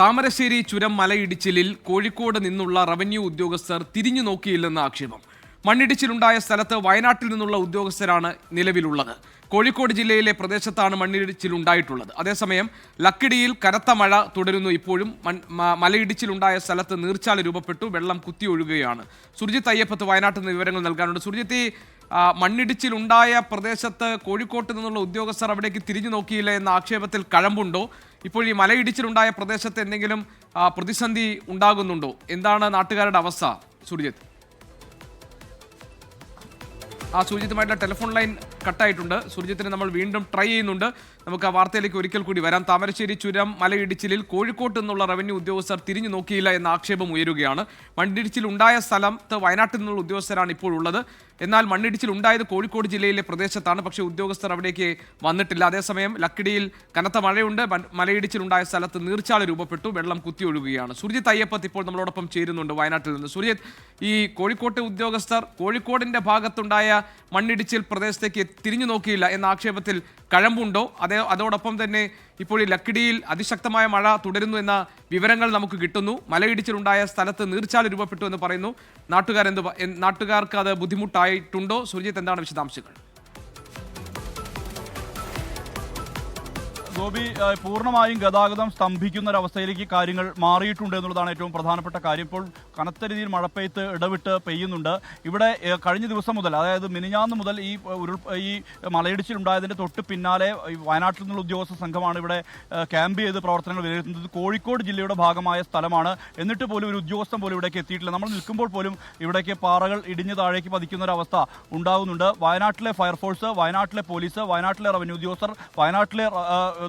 താമരശ്ശേരി ചുരം മലയിടിച്ചിലിൽ കോഴിക്കോട് നിന്നുള്ള റവന്യൂ ഉദ്യോഗസ്ഥർ തിരിഞ്ഞു നോക്കിയില്ലെന്ന ആക്ഷേപം. മണ്ണിടിച്ചിലുണ്ടായ സ്ഥലത്ത് വയനാട്ടിൽ നിന്നുള്ള ഉദ്യോഗസ്ഥരാണ് നിലവിലുള്ളത്. കോഴിക്കോട് ജില്ലയിലെ പ്രദേശത്താണ് മണ്ണിടിച്ചിലുണ്ടായിട്ടുള്ളത്. അതേസമയം ലക്കിടിയിൽ കനത്ത മഴ തുടരുന്നു. ഇപ്പോഴും മലയിടിച്ചിലുണ്ടായ സ്ഥലത്ത് നീർച്ചാൽ രൂപപ്പെട്ടു, വെള്ളം കുത്തിയൊഴുകുകയാണ്. സുർജിത്ത് അയ്യപ്പത്ത് വയനാട്ടിൽ നിന്ന് വിവരങ്ങൾ നൽകാനുണ്ട്. സുർജിത്ത്, മണ്ണിടിച്ചിലുണ്ടായ പ്രദേശത്ത് കോഴിക്കോട്ട് നിന്നുള്ള ഉദ്യോഗസ്ഥർ അവിടേക്ക് തിരിഞ്ഞു നോക്കിയില്ല എന്ന ആക്ഷേപത്തിൽ കഴമ്പുണ്ടോ? ഇപ്പോൾ ഈ മലയിടിച്ചിലുണ്ടായ പ്രദേശത്ത് എന്തെങ്കിലും പ്രതിസന്ധി ഉണ്ടാകുന്നുണ്ടോ? എന്താണ് നാട്ടുകാരുടെ അവസ്ഥ? സുർജിത്ത്, സുർജിത്തുമായിട്ടുള്ള ടെലിഫോൺ ലൈൻ കട്ടായിട്ടുണ്ട്. സുർജിത്തിനെ നമ്മൾ വീണ്ടും ട്രൈ ചെയ്യുന്നുണ്ട്. നമുക്ക് ആ വാർത്തയിലേക്ക് ഒരിക്കൽ കൂടി വരാം. താമരശ്ശേരി ചുരം മലയിടിച്ചിലിൽ കോഴിക്കോട്ട് നിന്നുള്ള റവന്യൂ ഉദ്യോഗസ്ഥർ തിരിഞ്ഞു നോക്കിയില്ല എന്ന ആക്ഷേപം ഉയരുകയാണ്. മണ്ണിടിച്ചിൽ ഉണ്ടായ സ്ഥലത്ത് വയനാട്ടിൽ നിന്നുള്ള ഉദ്യോഗസ്ഥരാണ് ഇപ്പോൾ ഉള്ളത്. എന്നാൽ മണ്ണിടിച്ചിൽ ഉണ്ടായത് കോഴിക്കോട് ജില്ലയിലെ പ്രദേശത്താണ്. പക്ഷേ ഉദ്യോഗസ്ഥർ അവിടേക്ക് വന്നിട്ടില്ല. അതേസമയം ലക്കിടിയിൽ കനത്ത മഴയുണ്ട്. മലയിടിച്ചിലുണ്ടായ സ്ഥലത്ത് നീർച്ചാൽ രൂപപ്പെട്ടു, വെള്ളം കുത്തിയൊഴുകുകയാണ്. സുർജിത്ത് അയ്യപ്പത്ത് ഇപ്പോൾ നമ്മളോടൊപ്പം ചേരുന്നുണ്ട് വയനാട്ടിൽ നിന്ന്. സുർജിത്ത്, ഈ കോഴിക്കോട്ടെ ഉദ്യോഗസ്ഥർ കോഴിക്കോടിന്റെ ഭാഗത്തുണ്ടായ മണ്ണിടിച്ചിൽ പ്രദേശത്തേക്ക് തിരിഞ്ഞു നോക്കിയില്ല എന്ന ആക്ഷേപത്തിൽ കഴമ്പുണ്ടോ? അതോടൊപ്പം തന്നെ ഇപ്പോൾ ഈ ലക്കിടിയിൽ അതിശക്തമായ മഴ തുടരുന്നു എന്ന വിവരങ്ങൾ നമുക്ക് കിട്ടുന്നു. മലയിടിച്ചിലുണ്ടായ സ്ഥലത്ത് നീർച്ചാൽ രൂപപ്പെട്ടു എന്ന് പറയുന്നു. നാട്ടുകാർക്ക് അത് ബുദ്ധിമുട്ടായിട്ടുണ്ടോ? സുർജിത്ത്, എന്താണ് വിശദാംശങ്ങൾ? ഗോപി, പൂർണ്ണമായും ഗതാഗതം സ്തംഭിക്കുന്ന ഒരവസ്ഥയിലേക്ക് കാര്യങ്ങൾ മാറിയിട്ടുണ്ട് എന്നുള്ളതാണ് ഏറ്റവും പ്രധാനപ്പെട്ട കാര്യം. ഇപ്പോൾ കനത്ത രീതിയിൽ മഴപ്പെയ്ത്ത് ഇടവിട്ട് പെയ്യുന്നുണ്ട്. ഇവിടെ കഴിഞ്ഞ ദിവസം മുതൽ, അതായത് മിനിഞ്ഞാന്ന് മുതൽ ഈ മലയിടിച്ചിലുണ്ടായതിൻ്റെ തൊട്ട് പിന്നാലെ വയനാട്ടിൽ നിന്നുള്ള ഉദ്യോഗസ്ഥ സംഘമാണ് ഇവിടെ ക്യാമ്പ് ചെയ്ത് പ്രവർത്തനങ്ങൾ വിലയിരുത്തുന്നത്. കോഴിക്കോട് ജില്ലയുടെ ഭാഗമായ സ്ഥലമാണ്. എന്നിട്ട് പോലും ഒരു ഉദ്യോഗസ്ഥൻ പോലും ഇവിടേക്ക് എത്തിയിട്ടില്ല. നമ്മൾ നിൽക്കുമ്പോൾ പോലും ഇവിടേക്ക് പാറകൾ ഇടിഞ്ഞ് താഴേക്ക് പതിക്കുന്ന ഒരവസ്ഥ ഉണ്ടാകുന്നുണ്ട്. വയനാട്ടിലെ ഫയർഫോഴ്സ്, വയനാട്ടിലെ പോലീസ്, വയനാട്ടിലെ റവന്യൂ ഉദ്യോഗസ്ഥർ, വയനാട്ടിലെ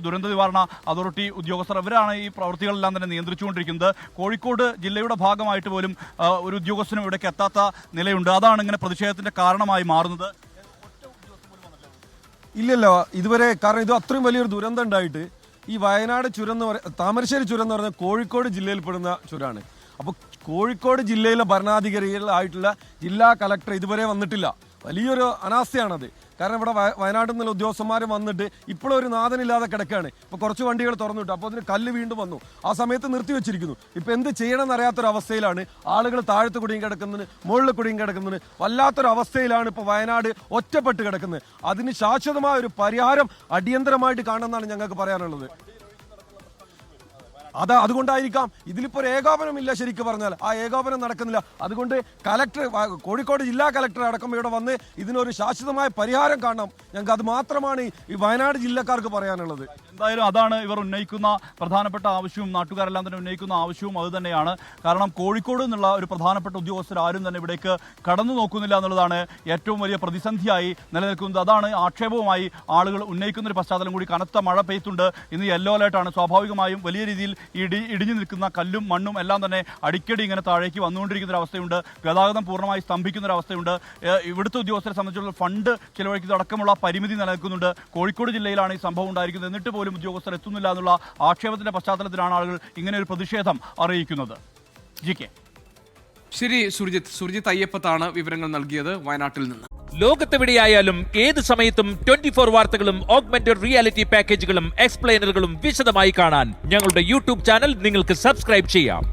ദുരന്ത നിവാരണ അതോറിറ്റി ഉദ്യോഗസ്ഥർ, ഇവരാണ് ഈ പ്രവൃത്തികളെല്ലാം തന്നെ നിയന്ത്രിച്ചുകൊണ്ടിരിക്കുന്നത്. കോഴിക്കോട് ജില്ലയുടെ ഭാഗമായിട്ട് പോലും ഒരു ഉദ്യോഗസ്ഥനും ഇവിടേക്ക് എത്താത്ത നിലയുണ്ട്. അതാണ് ഇങ്ങനെ പ്രതിഷേധത്തിന്റെ കാരണമായി മാറുന്നത്. ഇല്ലല്ലോ ഇതുവരെ, കാരണം ഇത് അത്രയും വലിയൊരു ദുരന്തം ഉണ്ടായിട്ട് ഈ വയനാട് ചുരം എന്ന് പറയുന്നത്, താമരശ്ശേരി ചുരം എന്ന് പറയുന്നത് കോഴിക്കോട് ജില്ലയിൽപ്പെടുന്ന ചുരമാണ്. അപ്പോൾ കോഴിക്കോട് ജില്ലയിലെ ഭരണാധികാരികളായിട്ടുള്ള ജില്ലാ കളക്ടർ ഇതുവരെ വന്നിട്ടില്ല. വലിയൊരു അനാസ്ഥയാണത്. കാരണം ഇവിടെ വയനാട്ടിൽ നിന്നുള്ള ഉദ്യോഗസ്ഥന്മാർ വന്നിട്ട് ഇപ്പോഴും ഒരു നാഥനില്ലാതെ കിടക്കുകയാണ്. ഇപ്പോൾ കുറച്ച് വണ്ടികൾ തുറന്നിട്ടു, അപ്പോൾ അതിന് കല്ല് വീണ്ടും വന്നു. ആ സമയത്ത് നിർത്തിവെച്ചിരിക്കുന്നു. ഇപ്പോൾ എന്ത് ചെയ്യണമെന്ന് അറിയാത്തൊരവസ്ഥയിലാണ് ആളുകൾ. താഴത്ത് കുടിയും കിടക്കുന്നതിന്, മുകളിൽ കുടിയും കിടക്കുന്നതിന് വല്ലാത്തൊരവസ്ഥയിലാണ് ഇപ്പോൾ വയനാട് ഒറ്റപ്പെട്ട് കിടക്കുന്നത്. അതിന് ശാശ്വതമായ ഒരു പരിഹാരം അടിയന്തരമായിട്ട് കാണണമെന്നാണ് ഞങ്ങൾക്ക് പറയാനുള്ളത്. അതുകൊണ്ടായിരിക്കാം ഇതിലിപ്പോൾ ഒരു ഏകോപനമില്ല. ശരിക്കും പറഞ്ഞാൽ ആ ഏകോപനം നടക്കുന്നില്ല. അതുകൊണ്ട് കലക്ടർ, കോഴിക്കോട് ജില്ലാ കലക്ടർ അടക്കം ഇവിടെ വന്ന് ഇതിനൊരു ശാശ്വതമായ പരിഹാരം കാണണം. ഞങ്ങൾക്ക് അത് മാത്രമാണ് ഈ വയനാട് ജില്ലക്കാർക്ക് പറയാനുള്ളത്. എന്തായാലും അതാണ് ഇവർ ഉന്നയിക്കുന്ന പ്രധാനപ്പെട്ട ആവശ്യവും, നാട്ടുകാരെല്ലാം തന്നെ ഉന്നയിക്കുന്ന ആവശ്യവും അത് തന്നെയാണ്. കാരണം കോഴിക്കോട് നിന്നുള്ള ഒരു പ്രധാനപ്പെട്ട ഉദ്യോഗസ്ഥർ ആരും തന്നെ ഇവിടേക്ക് കടന്നു നോക്കുന്നില്ല എന്നുള്ളതാണ് ഏറ്റവും വലിയ പ്രതിസന്ധിയായി നിലനിൽക്കുന്നത്. അതാണ് ആക്ഷേപവുമായി ആളുകൾ ഉന്നയിക്കുന്ന ഒരു പശ്ചാത്തലം കൂടി. കനത്ത മഴ പെയ്ത്തുണ്ട്. ഇന്ന് യെല്ലോ അലേർട്ടാണ്. സ്വാഭാവികമായും വലിയ രീതിയിൽ ഇടിഞ്ഞു നിൽക്കുന്ന കല്ലും മണ്ണും എല്ലാം തന്നെ അടിക്കടി ഇങ്ങനെ താഴേക്ക് വന്നുകൊണ്ടിരിക്കുന്ന ഒരു അവസ്ഥയുണ്ട്. ഗതാഗതം പൂർണ്ണമായി സ്തംഭിക്കുന്ന ഒരു അവസ്ഥയുണ്ട്. ഇവിടുത്തെ ഉദ്യോഗസ്ഥരെ സംബന്ധിച്ചുള്ള ഫണ്ട് ചിലവഴിക്കുന്നത് അടക്കമുള്ള പരിമിതി നിലനിൽക്കുന്നുണ്ട്. കോഴിക്കോട് ജില്ലയിലാണ് ഈ സംഭവം ഉണ്ടായിരിക്കുന്നത്. എന്നിട്ട് പോലും ഉദ്യോഗസ്ഥർ എത്തുന്നില്ല എന്നുള്ള ആക്ഷേപത്തിന്റെ പശ്ചാത്തലത്തിലാണ് ആളുകൾ ഇങ്ങനെ ഒരു പ്രതിഷേധം അറിയിക്കുന്നത്. ശരി സുർജിത്ത് അയ്യപ്പത്താണ് വിവരങ്ങൾ നൽകിയത് വയനാട്ടിൽ നിന്ന്. ലോകത്തെവിടെയായാലും ഏത് സമയത്തും 24 വാർത്തകളും ഓഗ്മെന്റഡ് റിയാലിറ്റി പാക്കേജുകളും എക്സ്പ്ലെയിനറുകളും വിശദമായി കാണാൻ ഞങ്ങളുടെ യൂട്യൂബ് ചാനൽ നിങ്ങൾക്ക് സബ്സ്ക്രൈബ് ചെയ്യാം.